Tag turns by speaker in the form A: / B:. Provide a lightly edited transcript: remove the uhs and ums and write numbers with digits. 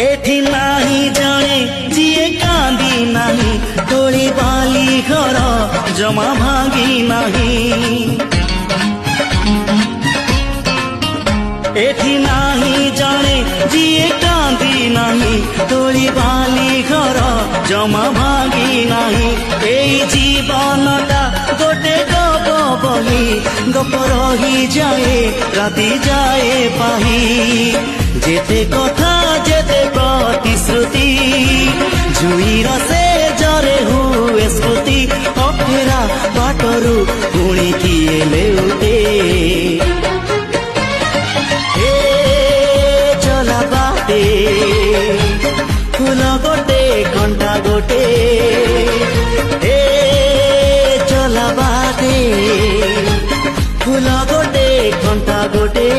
A: एठी नाही जाने जिए कांदी नहीं तोड़ी बाली घर जमा भांगी नहीं एठी नाही जाने जिए कांदी नहीं तोड़ी बाली घर जमा भांगी नहीं एई जीवनटा गोटे गप बही गप रही जाए राति जाए पाही जेते कथा जेते प्रतिश्रुति जुईर से जरे हुए स्मृति अफेरा बाटरू पुणी किए लेउटे चला बाटे फूल गोटे घंटा गोटे चला बाटे फूल गोटे घंटा गोटे।